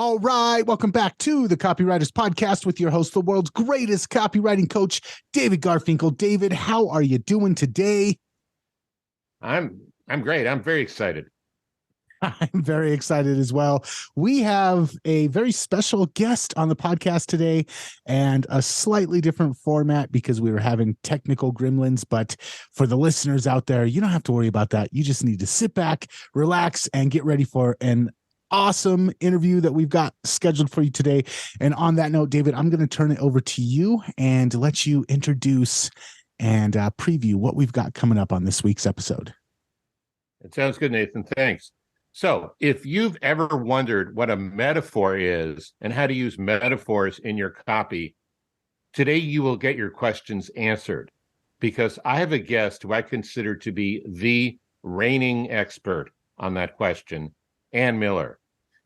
All right, welcome back to the Copywriters Podcast with your host, the world's greatest copywriting coach, David Garfinkel. David, how are you doing today? I'm great. I'm very excited. I'm very excited as well. We have a very special guest on the podcast today and a slightly different format because we were having technical gremlins. But for the listeners out there, you don't have to worry about that. You just need to sit back, relax, and get ready for an awesome interview that we've got scheduled for you today. And on that note, David, I'm going to turn it over to you and let you introduce and preview what we've got coming up on this week's episode. It sounds good, Nathan. Thanks. So if you've ever wondered what a metaphor is and how to use metaphors in your copy, today you will get your questions answered because I have a guest who I consider to be the reigning expert on that question, Ann Miller.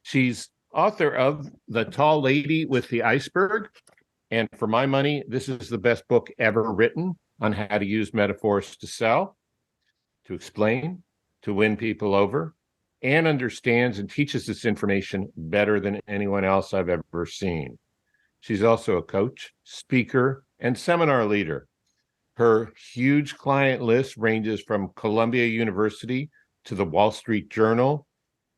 She's author of The Tall Lady with the Iceberg. And for my money, this is the best book ever written on how to use metaphors to sell, to explain, to win people over. Ann understands and teaches this information better than anyone else I've ever seen. She's also a coach, speaker, and seminar leader. Her huge client list ranges from Columbia University to the Wall Street Journal,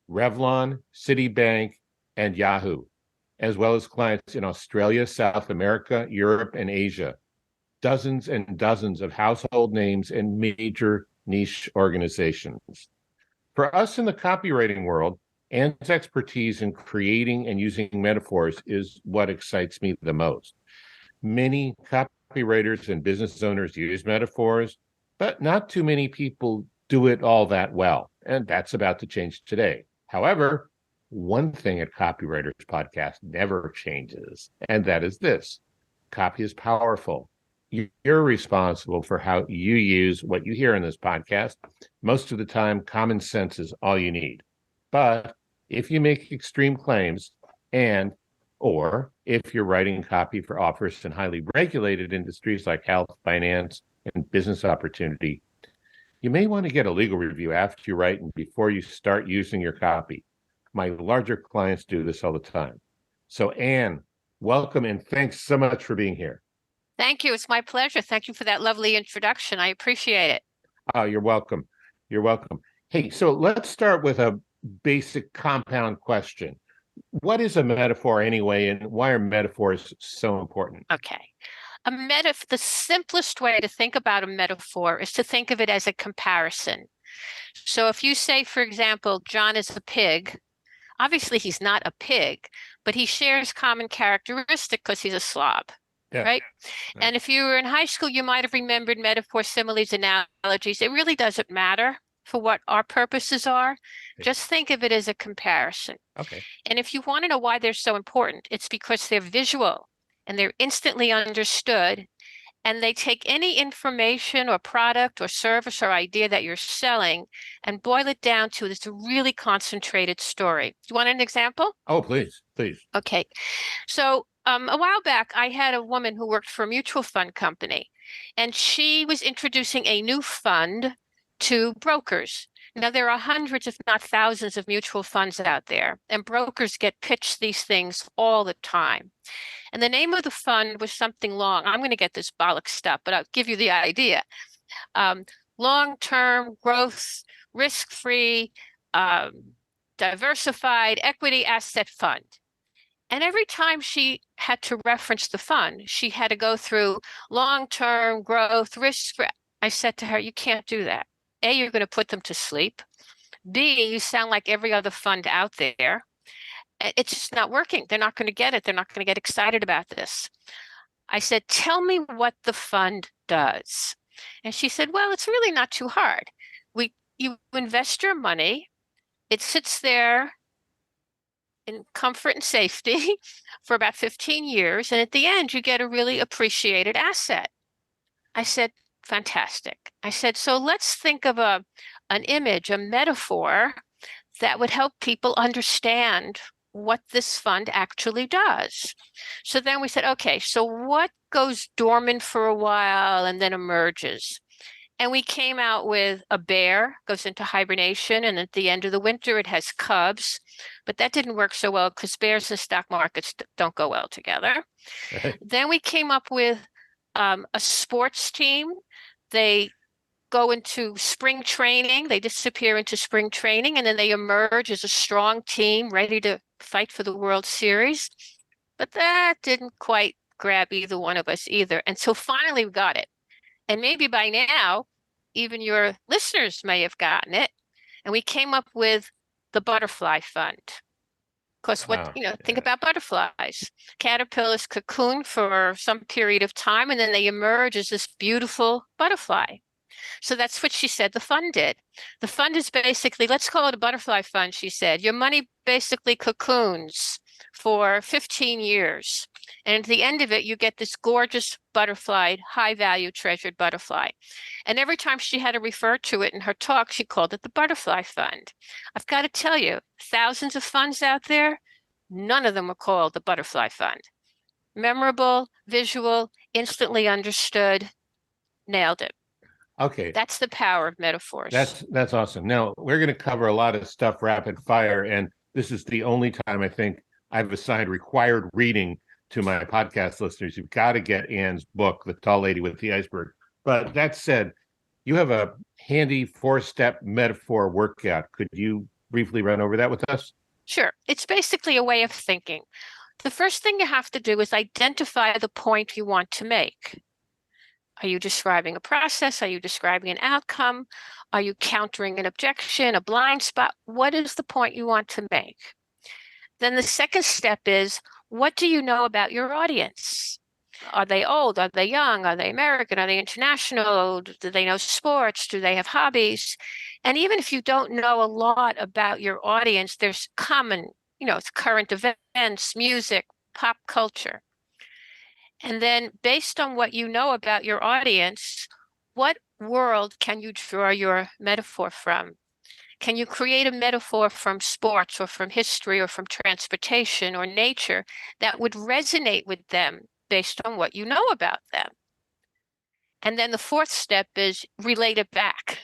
Revlon, Citibank, and Yahoo, as well as clients in Australia, South America, Europe, and Asia. Dozens and dozens of household names and major niche organizations. For us in the copywriting world, Ann's expertise in creating and using metaphors is what excites me the most. Many copywriters and business owners use metaphors, but not too many people do it all that well, and that's about to change today. However, one thing at Copywriters Podcast never changes, and that is this: copy is powerful. You're responsible for how you use what you hear in this podcast. Most of the time, common sense is all you need. But if you make extreme claims or if you're writing copy for offers in highly regulated industries like health, finance, and business opportunity, you may want to get a legal review after you write and before you start using your copy. My larger clients do this all the time. So Ann, welcome and thanks so much for being here. Thank you. It's my pleasure. Thank you for that lovely introduction. I appreciate it. Oh, you're welcome. You're welcome. Hey, so let's start with a basic compound question. What is a metaphor anyway, and why are metaphors so important? Okay. The simplest way to think about a metaphor is to think of it as a comparison. So if you say, for example, John is a pig, obviously he's not a pig, but he shares common characteristic because he's a slob. Yeah. Right? And if you were in high school, you might have remembered metaphors, similes, analogies. It really doesn't matter for what our purposes are. Yeah. Just think of it as a comparison. Okay. And if you want to know why they're so important, it's because they're visual and they're instantly understood. And they take any information or product or service or idea that you're selling and boil it down to this really concentrated story. Do you want an example? Oh, please. Okay. So a while back, I had a woman who worked for a mutual fund company, and she was introducing a new fund to brokers. Now, there are hundreds, if not thousands, of mutual funds out there, and brokers get pitched these things all the time. And the name of the fund was something long. I'm going to get this bollocksed up, but I'll give you the idea. Long-term growth, risk-free, diversified equity asset fund. And every time she had to reference the fund, she had to go through long-term growth, risk. I said to her, you can't do that. A, you're going to put them to sleep. B, you sound like every other fund out there. It's just not working. They're not going to get it. They're not going to get excited about this. I said, tell me what the fund does. And she said, well, it's really not too hard. You invest your money. It sits there in comfort and safety for about 15 years. And at the end, you get a really appreciated asset. I said, fantastic. I said, so let's think of an image, a metaphor that would help people understand what this fund actually does. So then we said, okay, so what goes dormant for a while and then emerges? And we came out with a bear goes into hibernation, and at the end of the winter, it has cubs. But that didn't work so well because bears and stock markets don't go well together. Right. Then we came up with a sports team. They go into spring training, they disappear into spring training, and then they emerge as a strong team ready to fight for the World Series. But that didn't quite grab either one of us either. And so finally we got it. And maybe by now, even your listeners may have gotten it. And we came up with the Butterfly Fund. Because Wow. think about butterflies. Caterpillars cocoon for some period of time, and then they emerge as this beautiful butterfly. So that's what she said the fund did. The fund is basically, let's call it a butterfly fund, she said. Your money basically cocoons for 15 years. And at the end of it, you get this gorgeous butterfly, high value, treasured butterfly. And every time she had to refer to it in her talk, she called it the butterfly fund. I've got to tell you, thousands of funds out there, none of them are called the butterfly fund. Memorable, visual, instantly understood, nailed it. Okay. That's the power of metaphors. That's awesome. Now we're going to cover a lot of stuff rapid fire, and this is the only time I think I've assigned required reading to my podcast listeners. You've got to get Anne's book, The Tall Lady with the Iceberg. But that said, you have a handy 4-step metaphor workout. Could you briefly run over that with us? Sure. It's basically a way of thinking. The first thing you have to do is identify the point you want to make. Are you describing a process? Are you describing an outcome? Are you countering an objection, a blind spot? What is the point you want to make? Then the second step is, what do you know about your audience? Are they old? Are they young? Are they American? Are they international? Do they know sports? Do they have hobbies? And even if you don't know a lot about your audience, there's common, it's current events, music, pop culture. And then based on what you know about your audience, what world can you draw your metaphor from? Can you create a metaphor from sports or from history or from transportation or nature that would resonate with them based on what you know about them? And then the fourth step is relate it back.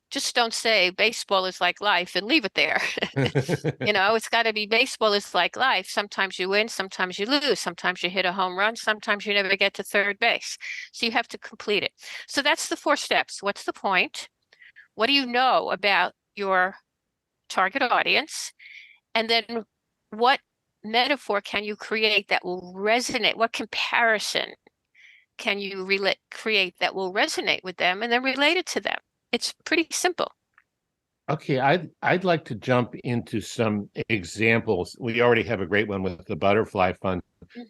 Just don't say baseball is like life and leave it there. It's got to be baseball is like life. Sometimes you win, sometimes you lose, sometimes you hit a home run, sometimes you never get to third base. So you have to complete it. So that's the 4 steps. What's the point? What do you know about your target audience? And then what metaphor can you create that will resonate? What comparison can you create that will resonate with them and then relate it to them? It's pretty simple. Okay, I'd like to jump into some examples. We already have a great one with the butterfly fund,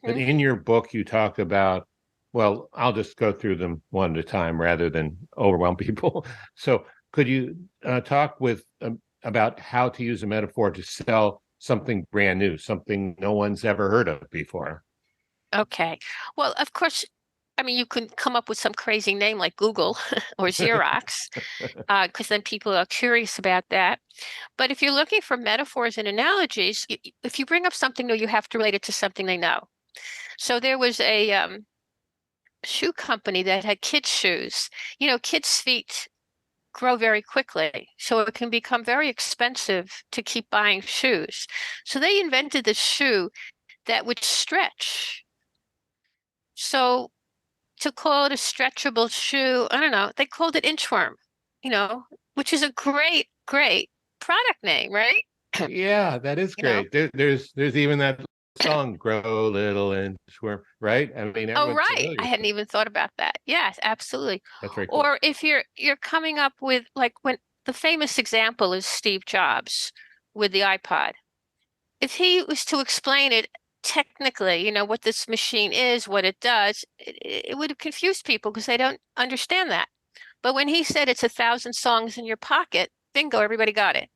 but in your book you talk about, well, I'll just go through them one at a time rather than overwhelm people. So could you talk about how to use a metaphor to sell something brand new, something no one's ever heard of before? Okay. Well, of course, you can come up with some crazy name like Google or Xerox, because then people are curious about that. But if you're looking for metaphors and analogies, if you bring up something new, you have to relate it to something they know. So there was a shoe company that had kids' shoes. Kids' feet grow very quickly, so it can become very expensive to keep buying shoes. So they invented this shoe that would stretch. So to call it a stretchable shoe, I don't know, they called it inchworm, which is a great, great product name, right? Yeah, that is great. There's even that song, Grow Little Inchworm, right? Oh, everyone's right. familiar I with hadn't it. even thought about that. Yes, absolutely. That's very cool. Or if you're coming up with, like, when the famous example is Steve Jobs with the iPod. If he was to explain it technically, what this machine is, what it does, it would have confused people because they don't understand that. But when he said it's 1,000 songs in your pocket, bingo, everybody got it.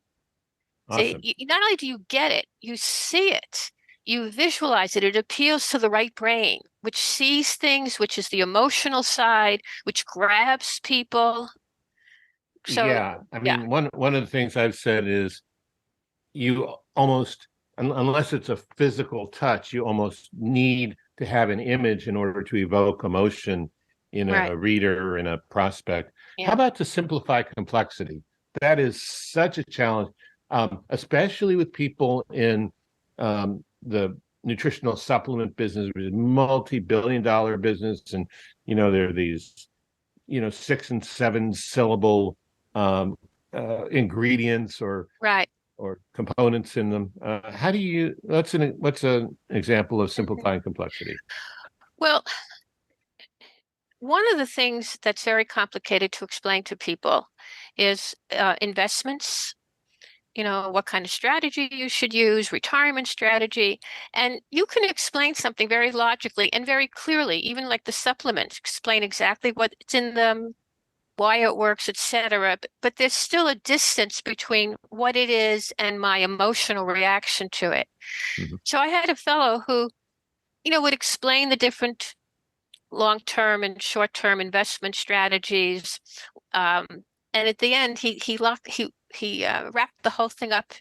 Awesome. See, not only do you get it, you see it, you visualize it. It appeals to the right brain, which sees things, which is the emotional side, which grabs people. So, Yeah, yeah. one of the things I've said is you almost, unless it's a physical touch, you almost need to have an image in order to evoke emotion. in Right. a reader or in a prospect. Yeah. How about to simplify complexity? That is such a challenge, especially with people in the nutritional supplement business, which is multi-billion-dollar business, and there are these 6 and 7 syllable ingredients Right. or components in them. How do you? What's an example of Mhm. simplifying complexity? Well, one of the things that's very complicated to explain to people is investments, what kind of strategy you should use, retirement strategy. And you can explain something very logically and very clearly, even like the supplements, explain exactly what's in them, why it works, etc. But there's still a distance between what it is and my emotional reaction to it. Mhm. So I had a fellow who, would explain the different long-term and short-term investment strategies. Um, and at the end, he wrapped the whole thing up,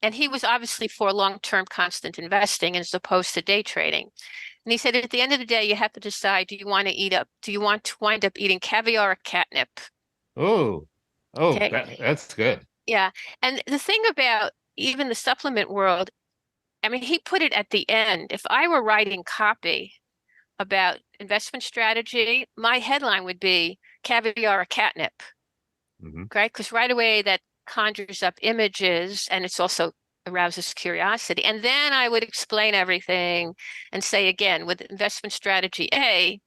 and he was obviously for long-term constant investing as opposed to day trading. And he said, at the end of the day, you have to decide: do you want to wind up eating caviar or catnip? Oh, Okay, that's good. yeah. And the thing about even the supplement world, I mean, he put it at the end. If I were writing copy about investment strategy, my headline would be caviar or catnip, Mhm. right? Because right away that conjures up images, and it's also arouses curiosity. And then I would explain everything and say, again, with investment strategy A,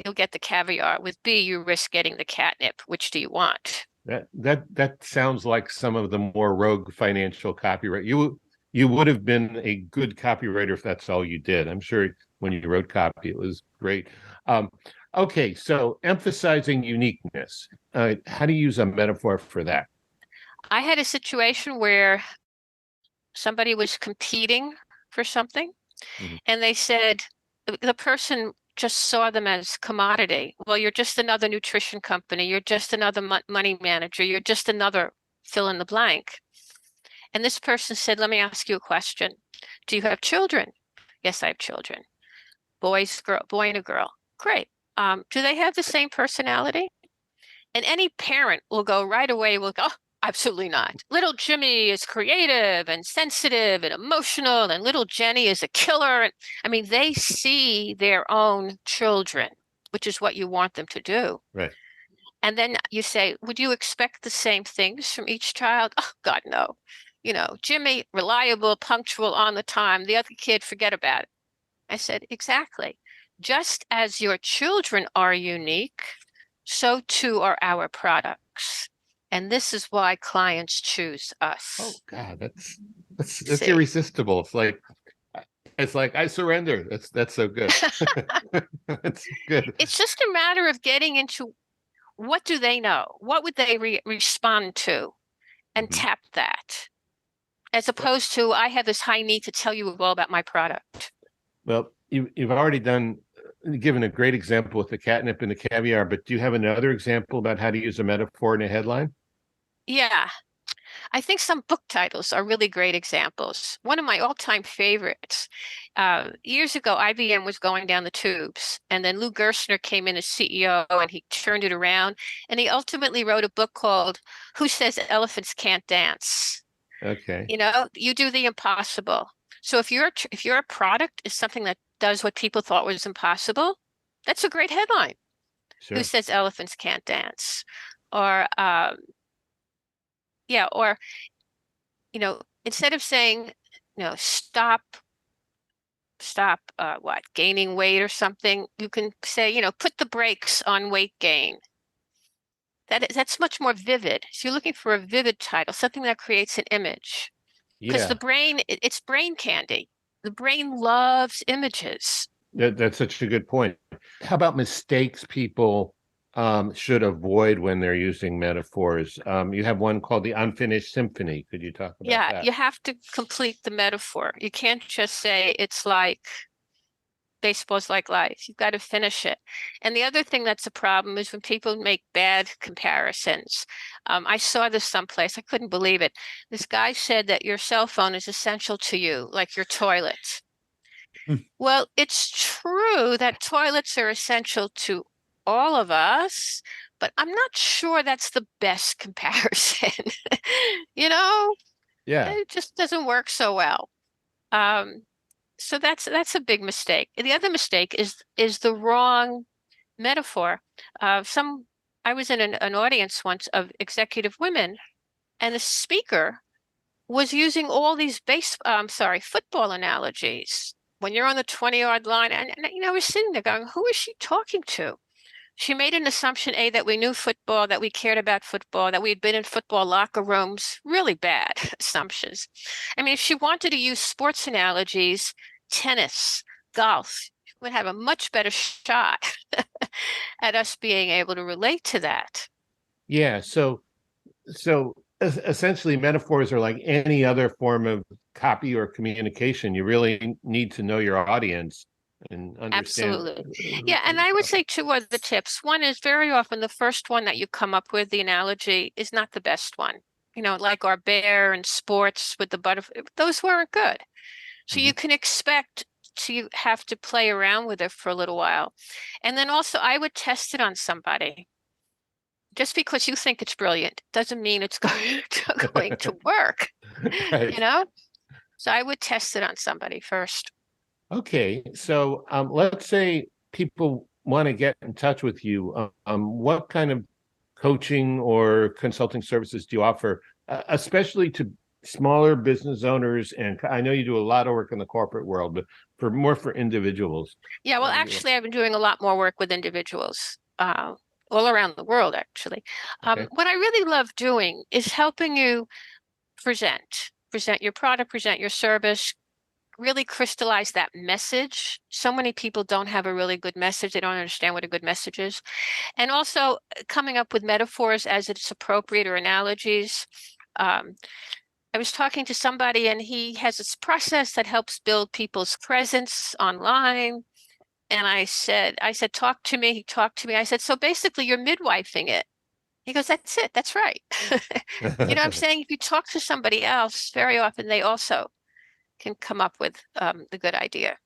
you'll get the caviar. With B, you risk getting the catnip. Which do you want? That sounds like some of the more rogue financial copyright. You would have been a good copywriter if that's all you did. I'm sure when you wrote copy, it was great. Um, okay, so emphasizing uniqueness. How do you use a metaphor for that? I had a situation where somebody was competing for something, Mhm. and they said the person just saw them as commodity. Well, you're just another nutrition company. You're just another money manager. You're just another fill in the blank. And this person said, let me ask you a question. Do you have children? Yes, I have children. Boy and a girl. Great. Do they have the same personality? And any parent will go right away, will go, oh, absolutely not. Little Jimmy is creative and sensitive and emotional, and little Jenny is a killer. And I mean, they see their own children, which is what you want them to do. Right. And then you say, would you expect the same things from each child? Oh, God, no. Jimmy, reliable, punctual, on the time. The other kid, forget about it. I said, exactly. Just as your children are unique, so too are our products. And this is why clients choose Oh us. God, that's See, irresistible. It's like I surrender. That's so good. That's good. it's just a matter of getting into what do they know? What would they respond to? And Mhm. tap that, as opposed to, I have this high need to tell you all about my product. Well, you've already given a great example with the catnip and the caviar, but do you have another example about how to use a metaphor in a headline? Yeah, I think some book titles are really great examples. One of my all-time favorites, years ago, IBM was going down the tubes, and then Lou Gerstner came in as CEO, and he turned it around, and he ultimately wrote a book called Who Says Elephants Can't Dance? Okay, You do the impossible. So if your product is something that does what people thought was impossible, that's a great headline. Who sure. says elephants can't dance? Or yeah, or instead of saying, stop what, gaining weight or something, you can say, put the brakes on weight gain. That's much more vivid. So you're looking for a vivid title, something that creates an image. Because the Yeah, brain, it's brain candy. The brain loves images. that's such a good point. How about mistakes people should avoid when they're using metaphors? You have one called the unfinished symphony. Could you talk about Yeah, that? you have to complete the metaphor. You can't just say it's like baseball's like life. You've got to finish it. And the other thing that's a problem is when people make bad comparisons. I saw this someplace. I couldn't believe it. This guy said that your cell phone is essential to you, like your toilet. Hmm. Well, it's true that toilets are essential to all of us, but I'm not sure that's the best comparison. You know, Yeah. it just doesn't work so well. Um, so that's a big mistake. And the other mistake is the wrong metaphor. I was in an audience once of executive women, and the speaker was using all these football analogies. When you're on the 20-yard line, and I was sitting there going, who is she talking to? She made an assumption, A, that we knew football, that we cared about football, that we had been in football locker rooms. Really bad assumptions. I mean, if she wanted to use sports analogies, tennis, golf, she would have a much better shot at us being able to relate to that. Yeah. So essentially, metaphors are like any other form of copy or communication. You really need to know your audience and understand. Absolutely. Yeah, and I would say two other tips. One is very often the first one that you come up with, the analogy, is not the best one. You know, like our bear and sports with the butterfly, those weren't good. So you can expect to have to play around with it for a little while. And then also I would test it on somebody. Just because you think it's brilliant doesn't mean it's going to work, Right. you know? So I would test it on somebody first. Okay, so let's say people want to get in touch with you. What kind of coaching or consulting services do you offer, especially to smaller business owners? And I know you do a lot of work in the corporate world, but for individuals. Yeah, well, actually, I've been doing a lot more work with individuals all around the world, actually. Okay. What I really love doing is helping you present your product, present your service, really crystallize that message. So many people don't have a really good message. They don't understand what a good message is. And also coming up with metaphors as it's appropriate or analogies. I was talking to somebody and he has this process that helps build people's presence online. And I said, talk to me. He talked to me. I said, so basically you're midwifing it. He goes, that's it. That's right. You know what I'm saying? If you talk to somebody else, very often they also can come up with the good idea.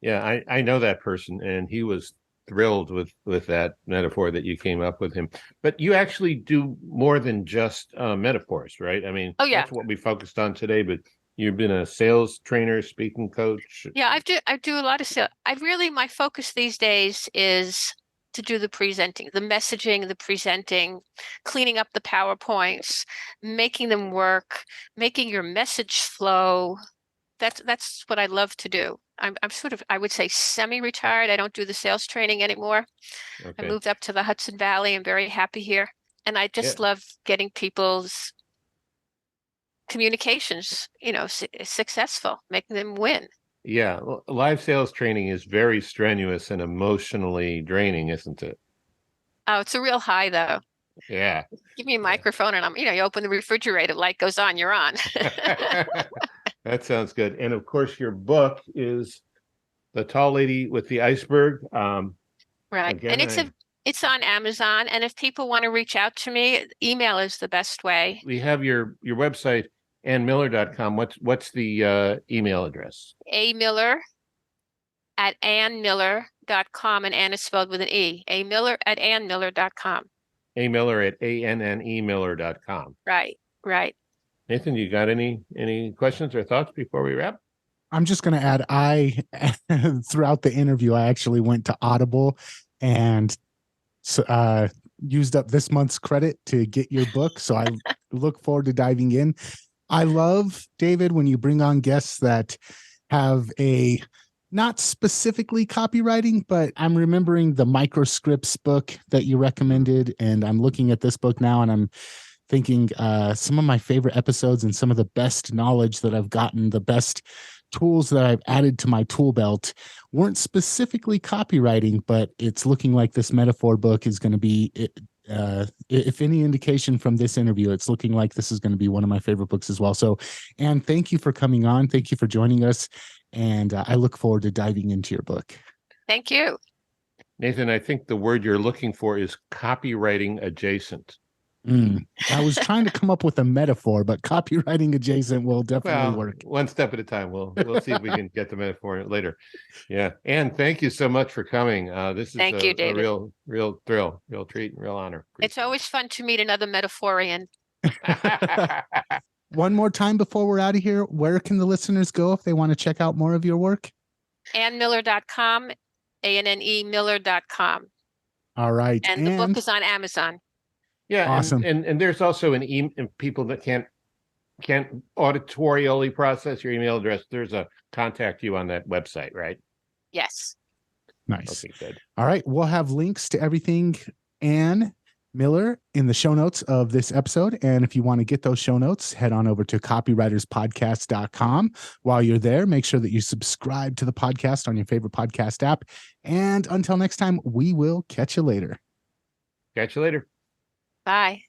Yeah, I know that person, and he was thrilled with that metaphor that you came up with him. But you actually do more than just metaphors, right? I mean, Oh yeah, that's what we focused on today, but you've been a sales trainer, speaking coach. yeah. I do a lot of sales. My focus these days is to do the presenting, the messaging, the presenting, cleaning up the PowerPoints, making them work, making your message flow. That's what I love to do. I'm sort of, I would say, semi-retired. I don't do the sales training anymore. I Okay. moved up to the Hudson Valley. I'm very happy here. And I Yeah. just love getting people's communications, successful, making them win. Yeah. Well, live sales training is very strenuous and emotionally draining, isn't it? Oh, it's a real high though. Yeah. Give me a microphone and you open the refrigerator, light goes on, you're on. That sounds good. And of course, your book is The Tall Lady with the Iceberg. Right. Again, And it's on Amazon. And if people want to reach out to me, email is the best way. we have your website, annmiller.com. What's the email address? amiller@annmiller.com, and Ann is spelled with an E. amiller@annmiller.com. amiller@annemiller.com. Right. Nathan, you got any questions or thoughts before we wrap? I'm just going to add, throughout the interview, I actually went to Audible and used up this month's credit to get your book. So I look forward to diving in. I love, David, when you bring on guests that have not specifically copywriting, but I'm remembering the microscripts book that you recommended. And I'm looking at this book now and I'm thinking some of my favorite episodes and some of the best knowledge that I've gotten, the best tools that I've added to my tool belt weren't specifically copywriting, but it's looking like this metaphor book is going to be, if any indication from this interview, it's looking like this is going to be one of my favorite books as well. So, Anne, thank you for coming on. Thank you for joining us. And I look forward to diving into your book. Thank you. Nathan, I think the word you're looking for is copywriting adjacent. I was trying to come up with a metaphor, but copywriting adjacent will definitely Well, work. one step at a time. We'll see if we can get the metaphor later. Yeah. And thank you so much for coming. This is Thank you, a David. real thrill, real treat, and real honor. It's always fun to meet another metaphorian. One more time before we're out of here, where can the listeners go if they want to check out more of your work? AnneMiller.com, ANNE Miller.com. All right. And the book is on Amazon. Yeah, awesome. And there's also an people that can't auditorially process your email address. There's a contact you on that website, right? Yes. Nice. Okay, good. All right. We'll have links to everything Anne Miller in the show notes of this episode. And if you want to get those show notes, head on over to copywriterspodcast.com. While you're there, make sure that you subscribe to the podcast on your favorite podcast app. And until next time, we will catch you later. Catch you later. Bye.